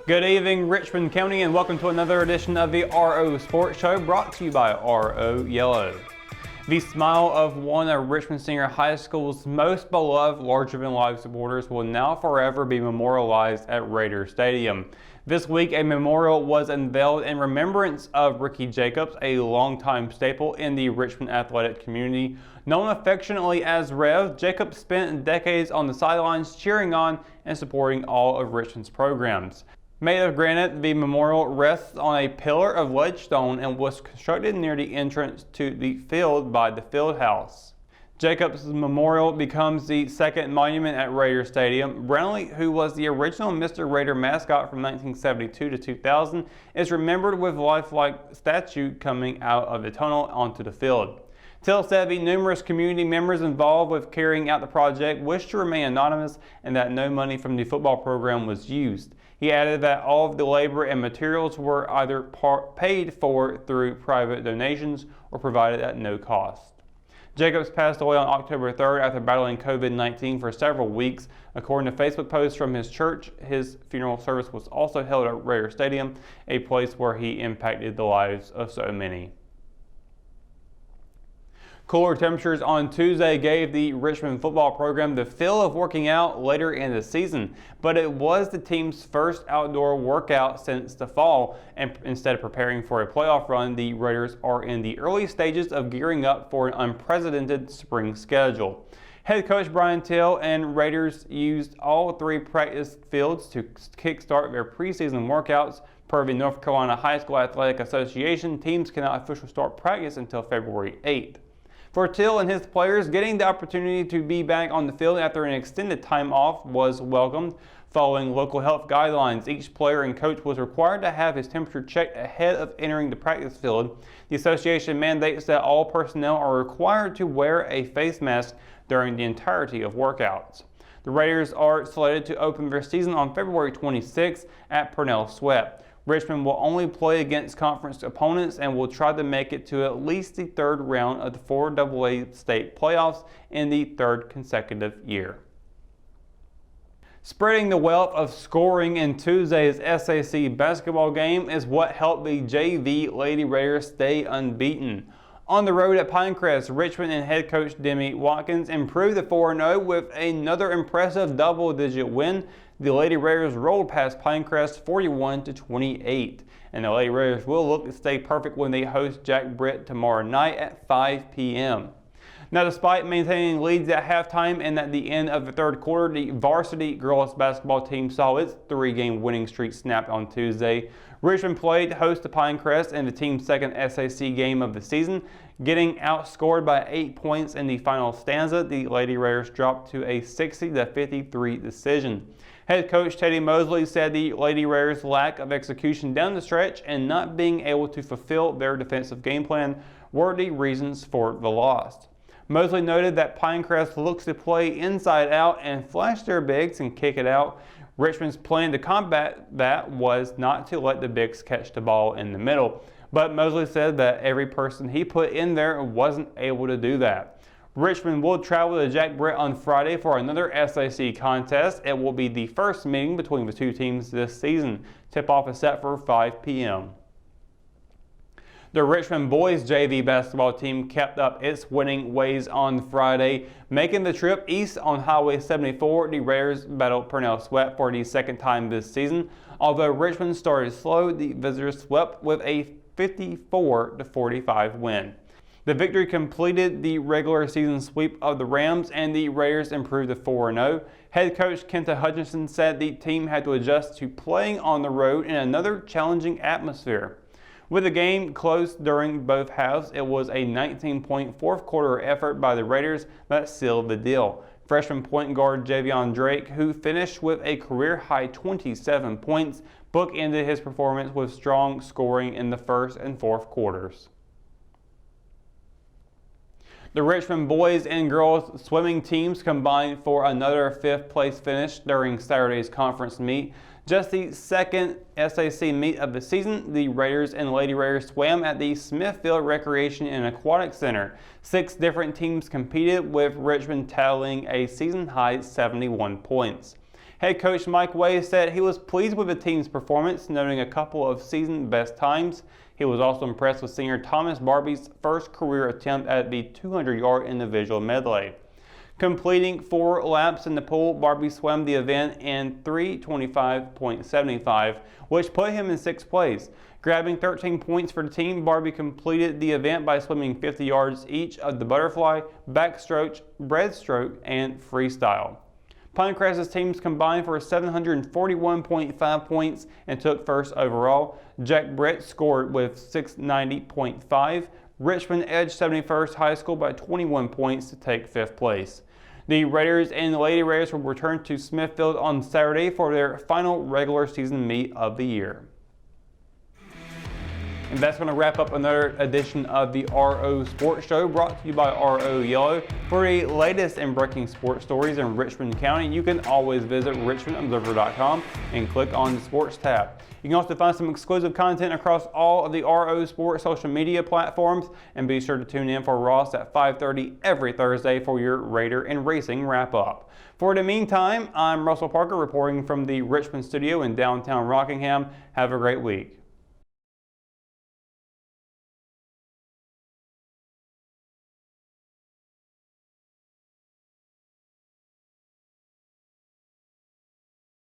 Good evening, Richmond County, and welcome to another edition of the RO Sports Show brought to you by RO Yellow. The smile of one of Richmond Senior High School's most beloved larger-than-life supporters will now forever be memorialized at Raider Stadium. This week, a memorial was unveiled in remembrance of Rev Jacobs, a longtime staple in the Richmond athletic community. Known affectionately as Rev, Jacob spent decades on the sidelines cheering on and supporting all of Richmond's programs. Made of granite, the memorial rests on a pillar of ledge stone and was constructed near the entrance to the field by the field house. Jacobs' memorial becomes the second monument at Raider Stadium. Brownlee, who was the original Mr. Raider mascot from 1972 to 2000, is remembered with a lifelike statue coming out of the tunnel onto the field. Till said the numerous community members involved with carrying out the project wished to remain anonymous and that no money from the football program was used. He added that all of the labor and materials were either paid for through private donations or provided at no cost. Jacobs passed away on October 3rd after battling COVID-19 for several weeks. According to Facebook posts from his church, his funeral service was also held at Raider Stadium, a place where he impacted the lives of so many. Cooler temperatures on Tuesday gave the Richmond football program the feel of working out later in the season, but it was the team's first outdoor workout since the fall, and instead of preparing for a playoff run, the Raiders are in the early stages of gearing up for an unprecedented spring schedule. Head coach Brian Till and Raiders used all three practice fields to kickstart their preseason workouts. Per the North Carolina High School Athletic Association, teams cannot officially start practice until February 8th. For Till and his players, getting the opportunity to be back on the field after an extended time off was welcomed. Following local health guidelines, each player and coach was required to have his temperature checked ahead of entering the practice field. The association mandates that all personnel are required to wear a face mask during the entirety of workouts. The Raiders are slated to open their season on February 26th at Purnell Sweat. Richmond will only play against conference opponents and will try to make it to at least the third round of the 4AA state playoffs in the third consecutive year. Spreading the wealth of scoring in Tuesday's SAC basketball game is what helped the JV Lady Raiders stay unbeaten. On the road at Pinecrest, Richmond and head coach Demi Watkins improved to 4-0 with another impressive double-digit win. The Lady Raiders rolled past Pinecrest 41-28, and the Lady Raiders will look to stay perfect when they host Jack Britt tomorrow night at 5 p.m. Now, despite maintaining leads at halftime and at the end of the third quarter, the varsity girls basketball team saw its three-game winning streak snapped on Tuesday. Richmond played host to Pinecrest in the team's second SAC game of the season. Getting outscored by 8 points in the final stanza, the Lady Raiders dropped to a 60-53 decision. Head coach Teddy Mosley said the Lady Raiders' lack of execution down the stretch and not being able to fulfill their defensive game plan were the reasons for the loss. Mosley noted that Pinecrest looks to play inside out and flash their bigs and kick it out. Richmond's plan to combat that was not to let the bigs catch the ball in the middle, but Mosley said that every person he put in there wasn't able to do that. Richmond will travel to Jack Britt on Friday for another SAC contest. It will be the first meeting between the two teams this season. Tip-off is set for 5 p.m. The Richmond boys JV basketball team kept up its winning ways on Friday. Making the trip east on Highway 74, the Raiders battled Purnell Sweat for the second time this season. Although Richmond started slow, the visitors swept with a 54-45 win. The victory completed the regular season sweep of the Rams, and the Raiders improved to 4-0. Head coach Kenta Hutchinson said the team had to adjust to playing on the road in another challenging atmosphere. With the game close during both halves, it was a 19-point fourth quarter effort by the Raiders that sealed the deal. Freshman point guard Javion Drake, who finished with a career-high 27 points, bookended his performance with strong scoring in the first and fourth quarters. The Richmond boys and girls swimming teams combined for another fifth-place finish during Saturday's conference meet. Just the second SAC meet of the season, the Raiders and Lady Raiders swam at the Smithfield Recreation and Aquatic Center. 6 different teams competed, with Richmond tallying a season-high 71 points. Head coach Mike Way said he was pleased with the team's performance, noting a couple of season best times. He was also impressed with senior Thomas Barbie's first career attempt at the 200-yard individual medley. Completing 4 laps in the pool, Barbie swam the event in 3:25.75, which put him in 6th place. Grabbing 13 points for the team, Barbie completed the event by swimming 50 yards each of the butterfly, backstroke, breaststroke, and freestyle. Pinecrest's teams combined for 741.5 points and took first overall. Jack Brett scored with 690.5. Richmond edged 71st High School by 21 points to take 5th place. The Raiders and the Lady Raiders will return to Smithfield on Saturday for their final regular season meet of the year. And that's going to wrap up another edition of the RO Sports Show, brought to you by RO Yellow. For the latest and breaking sports stories in Richmond County, you can always visit richmondobserver.com and click on the Sports tab. You can also find some exclusive content across all of the RO Sports social media platforms, and be sure to tune in for Ross at 5:30 every Thursday for your Raider and Racing wrap-up. For the meantime, I'm Russell Parker reporting from the Richmond studio in downtown Rockingham. Have a great week.